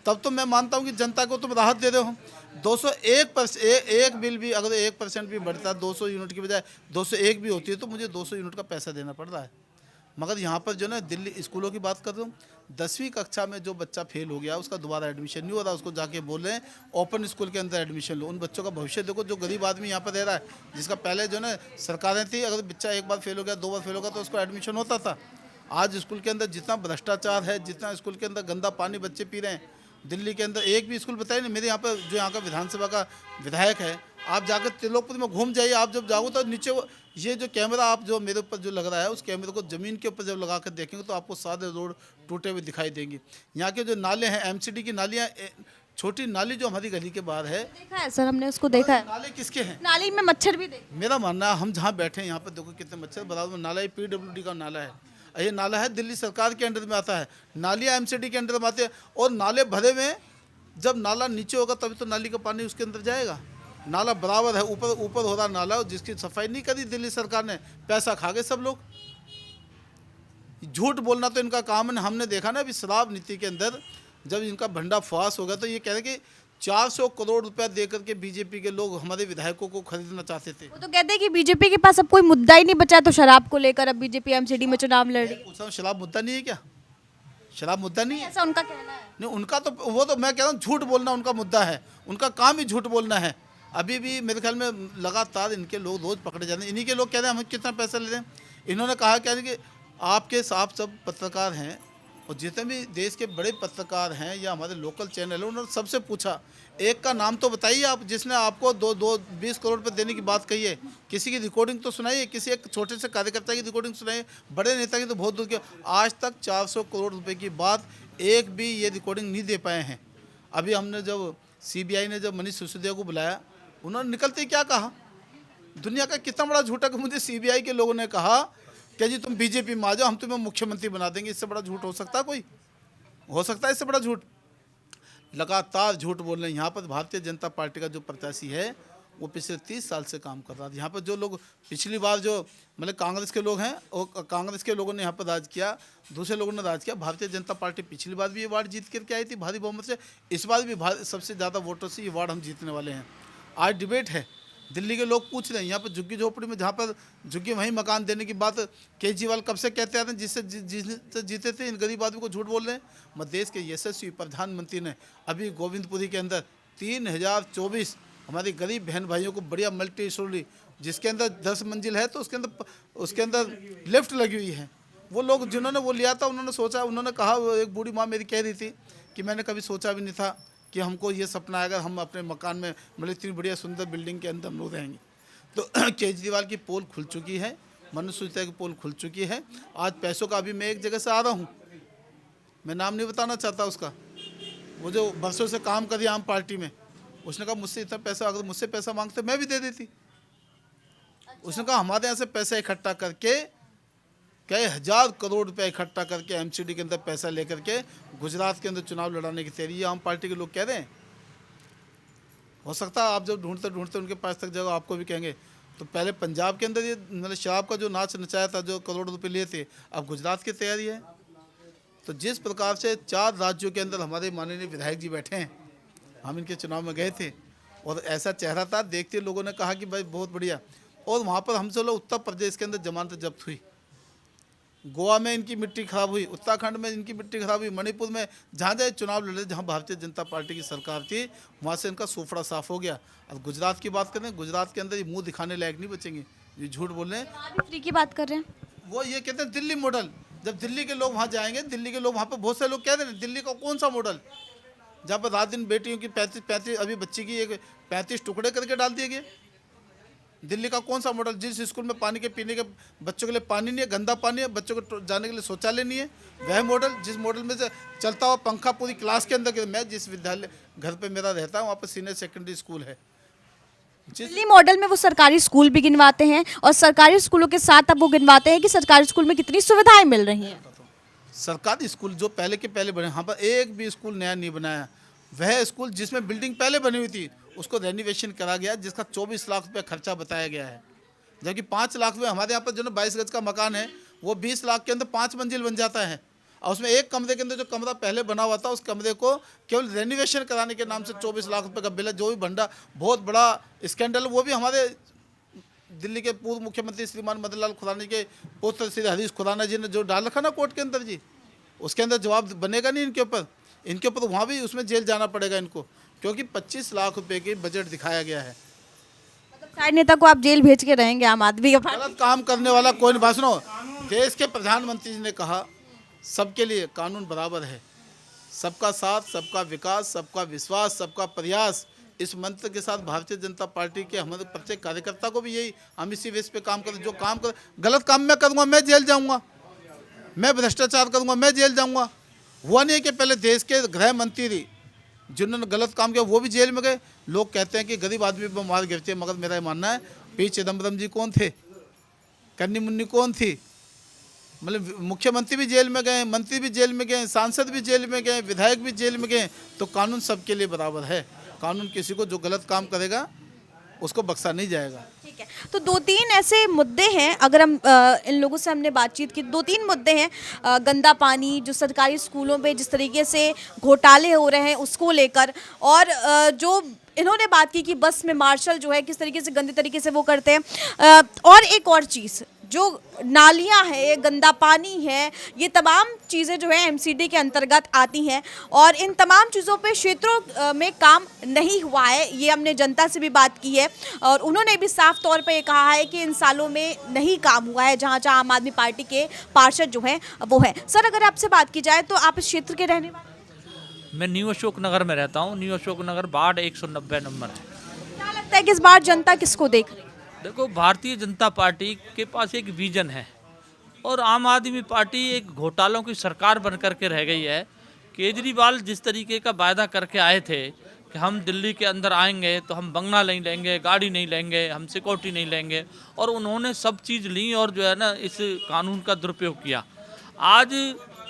तब तो मैं मानता हूँ कि जनता को तुम राहत दे रहे हो। 201 बिल भी अगर 1% भी बढ़ता है, 200 यूनिट की बजाय 201 भी होती है, तो मुझे 200 यूनिट का पैसा देना पड़ रहा है। मगर यहाँ पर जो ना दिल्ली स्कूलों की बात कर रहा हूँ, 10वीं कक्षा में जो बच्चा फेल हो गया उसका दोबारा एडमिशन नहीं हो रहा, उसको जाके बोल रहे हैं ओपन स्कूल के अंदर एडमिशन लो। उन बच्चों का भविष्य देखो, जो गरीब आदमी यहाँ पर रह रहा है, जिसका पहले जो ना सरकारें थी, अगर बच्चा एक बार फेल हो गया, 2 बार फेल हो गया तो उसको एडमिशन होता था। आज स्कूल के अंदर जितना भ्रष्टाचार है, जितना स्कूल के अंदर गंदा पानी बच्चे पी रहे हैं, दिल्ली के अंदर एक भी स्कूल बताइए नहीं। मेरे यहाँ पर जो यहाँ का विधानसभा का विधायक है, आप जाकर त्रिलोकपुरी में घूम जाइए, आप जब जाओ तो नीचे ये जो कैमरा आप जो मेरे ऊपर जो लग रहा है, उस कैमरे को ज़मीन के ऊपर जब लगा कर देखेंगे तो आपको सारे रोड टूटे हुए दिखाई देंगे। यहाँ के जो नाले हैं, MCD की नालियाँ, छोटी नाली जो हमारी गली के बाहर है, देखा है सर, हमने उसको देखा है। नाले किसके हैं? नाली में मच्छर भी देखे। मेरा मानना है, हम जहाँ बैठे हैं यहाँ पर देखो कितने मच्छर, बराबर में नाला है, PWD का नाला है, ये नाला है दिल्ली सरकार के अंडर में आता है, नालियाँ MCD के अंडर में आते हैं। और नाले भरे में, जब नाला नीचे होगा तभी तो नाली का पानी उसके अंदर जाएगा। नाला बराबर है, ऊपर हो रहा नाला, जिसकी सफाई नहीं करी दिल्ली सरकार ने, पैसा खा गए सब लोग। झूठ बोलना तो इनका काम है। हमने देखा ना अभी शराब नीति के अंदर जब इनका भंडाफोड़ हो गया, तो ये कह रहे कि 400 करोड़ रुपया दे करके बीजेपी के लोग हमारे विधायकों को खरीदना चाहते थे। वो तो कहते हैं कि बीजेपी के पास अब कोई मुद्दा ही नहीं बचा है, तो शराब को लेकर अब बीजेपी MCD में चुनाव लड़ रही है। पूछा हूँ, शराब मुद्दा नहीं है क्या? शराब मुद्दा नहीं है? ऐसा उनका कहना है। नहीं, उनका तो वो तो मैं कह रहा हूँ झूठ बोलना उनका मुद्दा है, उनका काम ही झूठ बोलना है। अभी भी मेरे ख्याल में लगातार इनके लोग रोज़ पकड़े जाते हैं। इन्हीं के लोग कह रहे हैं हम कितना पैसा ले रहे हैं। इन्होंने कहा क्या कि आपके साथ सब पत्रकार हैं, और जितने भी देश के बड़े पत्रकार हैं या हमारे लोकल चैनल हैं, उन्होंने सबसे पूछा, एक का नाम तो बताइए आप जिसने आपको 20 करोड़ रुपये देने की बात कही है। किसी की रिकॉर्डिंग तो सुनाइए, किसी एक छोटे से कार्यकर्ता की रिकॉर्डिंग सुनाइए, बड़े नेता की तो बहुत दूर की। आज तक 400 करोड़ रुपये की बात एक भी ये रिकॉर्डिंग नहीं दे पाए हैं। अभी हमने जब CBI ने जब मनीष सिसोदिया को बुलाया, उन्होंने निकलते ही क्या कहा, दुनिया का कितना बड़ा झूठा कि मुझे CBI के लोगों ने कहा कि जी तुम बीजेपी में आ जाओ, हम तुम्हें मुख्यमंत्री बना देंगे। इससे बड़ा झूठ हो सकता है कोई? हो सकता है इससे बड़ा झूठ? लगातार झूठ बोल रहे हैं। यहाँ पर भारतीय जनता पार्टी का जो प्रत्याशी है वो पिछले 30 साल से काम कर रहा था। यहाँ पर जो लोग पिछली बार जो मतलब कांग्रेस के लोग हैं, और कांग्रेस के लोगों ने यहाँ पर राज किया, दूसरे लोगों ने राज किया। भारतीय जनता पार्टी पिछली बार भी ये वार्ड जीत करके आई थी भारी बहुमत से, इस बार भी सबसे ज़्यादा वोटों से ये वार्ड हम जीतने वाले हैं। आज डिबेट है, दिल्ली के लोग पूछ रहे हैं, यहाँ पर झुग्गी झोपड़ी में जहाँ पर झुग्गी वहीं मकान देने की बात केजरीवाल कब से कहते आते हैं, जिससे जीते थे। इन गरीब आदमी को झूठ बोल रहे हैं। मध्य देश के यशस्वी प्रधानमंत्री ने अभी गोविंदपुरी के अंदर 3024 हमारी गरीब बहन भाइयों को बढ़िया मल्टी स्टोरी, जिसके अंदर 10 मंजिल है, तो उसके अंदर लिफ्ट लगी हुई है। वो लोग जिन्होंने वो लिया था, उन्होंने सोचा, उन्होंने कहा, एक बूढ़ी माँ मेरी कह रही थी कि मैंने कभी सोचा भी नहीं था कि हमको ये सपना आएगा हम अपने मकान में मतलब इतनी बढ़िया सुंदर बिल्डिंग के अंदर हम लोग रहेंगे। तो केजरीवाल की पोल खुल चुकी है, मनुष्य सिसोदिया की पोल खुल चुकी है। आज पैसों का, अभी मैं एक जगह से आ रहा हूँ, मैं नाम नहीं बताना चाहता उसका, वो जो बरसों से काम करी आम पार्टी में, उसने कहा मुझसे इतना पैसा, अगर मुझसे पैसा मांगते मैं भी दे देती। उसने कहा हमारे यहाँ से पैसा इकट्ठा करके कई हजार करोड़ रुपए इकट्ठा करके MCD के अंदर पैसा लेकर के गुजरात के अंदर चुनाव लड़ाने की तैयारी, ये आम पार्टी के लोग कह रहे हैं। हो सकता है आप जब ढूंढते ढूंढते उनके पास तक जगह आपको भी कहेंगे। तो पहले पंजाब के अंदर ये मतलब शराब का जो नाच नचाया था, जो करोड़ रुपए लिए थे, अब गुजरात की तैयारी है। तो जिस प्रकार से 4 राज्यों के अंदर हमारे माननीय विधायक जी बैठे हैं, हम इनके चुनाव में गए थे और ऐसा चेहरा था, देखते लोगों ने कहा कि भाई बहुत बढ़िया। और वहाँ पर हमसे लोग उत्तर प्रदेश के अंदर जमानत जब्त हुई, गोवा में इनकी मिट्टी खराब हुई, उत्तराखंड में इनकी मिट्टी खराब हुई, मणिपुर में जहाँ जहाँ चुनाव लड़े जहाँ भारतीय जनता पार्टी की सरकार थी वहाँ से इनका सोफड़ा साफ हो गया। और गुजरात की बात करें, गुजरात के अंदर ये मुंह दिखाने लायक नहीं बचेंगे, ये झूठ बोल रहे हैं। अभी फ्री की बात कर रहे हैं। वो ये कहते हैं दिल्ली मॉडल, जब दिल्ली के लोग वहाँ जाएंगे, दिल्ली के लोग वहाँ पे बहुत से लोग कह रहे हैं दिल्ली का कौन सा मॉडल, जहाँ पर रात दिन बेटियों की 35 अभी बच्ची की एक 35 टुकड़े करके डाल दिए गए। दिल्ली का कौन सा मॉडल, जिस स्कूल में पानी के पीने के बच्चों के लिए पानी नहीं है, गंदा पानी है, बच्चों को जाने के लिए शौचालय नहीं है, वह मॉडल जिस मॉडल में से चलता हुआ पंखा पूरी क्लास के अंदर। मैं जिस विद्यालय घर पे मेरा रहता हूँ वहाँ पर सीनियर सेकेंडरी स्कूल है। दिल्ली मॉडल में वो सरकारी स्कूल भी गिनवाते हैं और सरकारी स्कूलों के साथ अब वो गिनवाते हैं कि सरकारी स्कूल में कितनी सुविधाएं मिल रही हैं। सरकारी स्कूल जो पहले के पहले बने, यहाँ पर एक भी स्कूल नया नहीं बनाया। वह स्कूल जिसमें बिल्डिंग पहले बनी हुई थी उसको रेनोवेशन करा गया, जिसका 24 लाख रुपये खर्चा बताया गया है, जबकि 5 लाख रुपये हमारे यहाँ पर जो 22 गज का मकान है वो 20 लाख के अंदर 5 मंजिल बन जाता है। और उसमें एक कमरे के अंदर जो कमरा पहले बना हुआ था उस कमरे को केवल रेनोवेशन कराने के नाम से 24 लाख रुपये का बिल है। जो भी भंडा बहुत बड़ा स्कैंडल, वो भी हमारे दिल्ली के पूर्व मुख्यमंत्री श्रीमान मदन लाल खुराना के पुत्र श्री हरीश खुराना जी ने जो डाल रखा ना कोर्ट के अंदर जी, उसके अंदर जवाब बनेगा नहीं इनके ऊपर वहाँ भी उसमें जेल जाना पड़ेगा इनको, क्योंकि 25 लाख रुपए की बजट दिखाया गया है। सारे नेता को आप जेल भेज के रहेंगे आम आदमी का। गलत काम करने वाला कोई नहीं। सुनो, देश के प्रधानमंत्री जी ने कहा सबके लिए कानून बराबर है, सबका साथ, सबका विकास, सबका विश्वास, सबका प्रयास। इस मंत्र के साथ भारतीय जनता पार्टी के हमारे प्रत्येक कार्यकर्ता को भी यही, हम इसी बेस पे काम करें। जो काम कर गलत काम मैं करूँगा मैं जेल जाऊँगा, मैं भ्रष्टाचार करूँगा मैं जेल जाऊँगा। हुआ नहीं कि पहले देश के गृह मंत्री जिन्होंने गलत काम किया वो भी जेल में गए। लोग कहते हैं कि गरीब आदमी पर मार गिरते हैं, मगर मेरा ये मानना है पी चिदम्बरम जी कौन थे, कन्नी मुन्नी कौन थी, मतलब मुख्यमंत्री भी जेल में गए, मंत्री भी जेल में गए, सांसद भी जेल में गए, विधायक भी जेल में गए। तो कानून सबके लिए बराबर है, कानून किसी को जो गलत काम करेगा उसको बख्शा नहीं जाएगा। ठीक है, तो 2-3 ऐसे मुद्दे हैं, अगर हम इन लोगों से हमने बातचीत की, 2-3 मुद्दे हैं। गंदा पानी, जो सरकारी स्कूलों में जिस तरीके से घोटाले हो रहे हैं उसको लेकर, और जो इन्होंने बात की कि बस में मार्शल जो है किस तरीके से गंदे तरीके से वो करते हैं, और एक और चीज़ जो नालियां हैं, गंदा पानी है, ये तमाम चीज़ें जो है एमसीडी के अंतर्गत आती हैं और इन तमाम चीज़ों पे क्षेत्रों में काम नहीं हुआ है। ये हमने जनता से भी बात की है और उन्होंने भी साफ तौर पे ये कहा है कि इन सालों में नहीं काम हुआ है जहाँ जहाँ आम आदमी पार्टी के पार्षद जो हैं वो हैं। सर, अगर आपसे बात की जाए तो आप इस क्षेत्र के रहने वाले? मैं न्यू अशोक नगर में रहता हूँ। New Ashok Nagar ward 190 number है। क्या लगता है कि इस बार जनता किसको देख रही है? देखो, भारतीय जनता पार्टी के पास एक विजन है और आम आदमी पार्टी एक घोटालों की सरकार बन करके रह गई है। केजरीवाल जिस तरीके का वायदा करके आए थे कि हम दिल्ली के अंदर आएंगे तो हम बंगला नहीं लेंगे, गाड़ी नहीं लेंगे, हम सिक्योरिटी नहीं लेंगे, और उन्होंने सब चीज़ ली और जो है ना इस कानून का दुरुपयोग किया। आज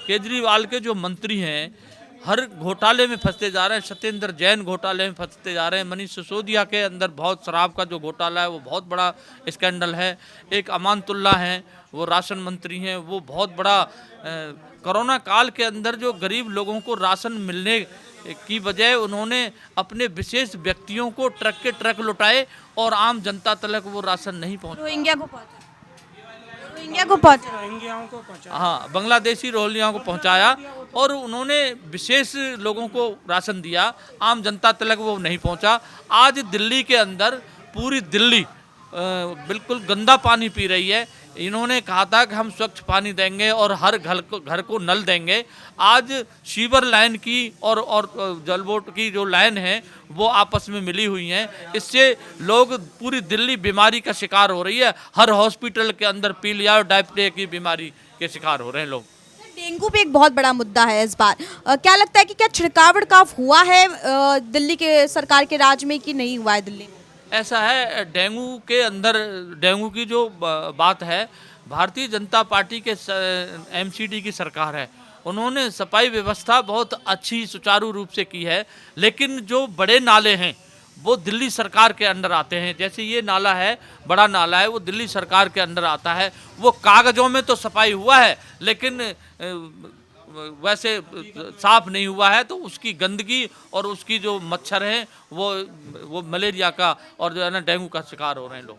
केजरीवाल के जो मंत्री हैं हर घोटाले में फंसते जा रहे हैं। सत्येंद्र जैन घोटाले में फंसते जा रहे हैं। मनीष सिसोदिया के अंदर बहुत शराब का जो घोटाला है वो बहुत बड़ा स्कैंडल है। एक अमानतुल्ला हैं, वो राशन मंत्री हैं, वो बहुत बड़ा कोरोना काल के अंदर जो गरीब लोगों को राशन मिलने की बजाय उन्होंने अपने विशेष व्यक्तियों को ट्रक के ट्रक लुटाए और आम जनता तक वो राशन नहीं पहुँचा। रोहिंग्या को पहुंचा, रोहिंग्याओं को पहुंचा, हाँ, बांग्लादेशी रोहिंग्याओं को पहुंचाया और उन्होंने विशेष लोगों को राशन दिया, आम जनता तक वो नहीं पहुंचा। आज दिल्ली के अंदर पूरी दिल्ली बिल्कुल गंदा पानी पी रही है। इन्होंने कहा था कि हम स्वच्छ पानी देंगे और हर घर को नल देंगे। आज सीवर लाइन की और जल बोर्ड की जो लाइन है वो आपस में मिली हुई हैं। इससे लोग पूरी दिल्ली बीमारी का शिकार हो रही है। हर हॉस्पिटल के अंदर पीलिया और डायप्टिया की बीमारी के शिकार हो रहे हैं लोग। डेंगू भी एक बहुत बड़ा मुद्दा है इस बार। क्या लगता है कि क्या छिड़काव हुआ है दिल्ली के सरकार के राज में कि नहीं हुआ है दिल्ली में? ऐसा है, डेंगू के अंदर डेंगू की जो बात है, भारतीय जनता पार्टी के एमसीडी की सरकार है, उन्होंने सफाई व्यवस्था बहुत अच्छी सुचारू रूप से की है। लेकिन जो बड़े नाले हैं वो दिल्ली सरकार के अंडर आते हैं। जैसे ये नाला है, बड़ा नाला है, वो दिल्ली सरकार के अंडर आता है। वो कागजों में तो सफाई हुआ है लेकिन वैसे साफ नहीं हुआ है, तो उसकी गंदगी और उसकी जो मच्छर हैं वो मलेरिया का और जो है ना डेंगू का शिकार हो रहे हैं लोग।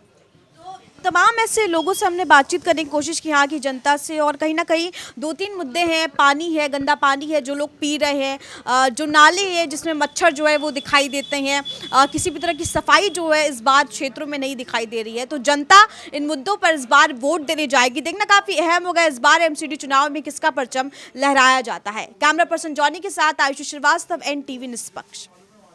तमाम ऐसे लोगों से हमने बातचीत करने की कोशिश की यहाँ की जनता से, और कहीं ना कहीं 2-3 मुद्दे हैं। पानी है, गंदा पानी है जो लोग पी रहे हैं, जो नाले हैं जिसमें मच्छर जो है वो दिखाई देते हैं, किसी भी तरह की सफाई जो है इस बार क्षेत्रों में नहीं दिखाई दे रही है। तो जनता इन मुद्दों पर इस बार वोट देने जाएगी। देखना काफ़ी अहम होगा इस बार एमसीडी चुनाव में किसका परचम लहराया जाता है। कैमरा पर्सन जॉनी के साथ आयुषी श्रीवास्तव, NTV निष्पक्ष।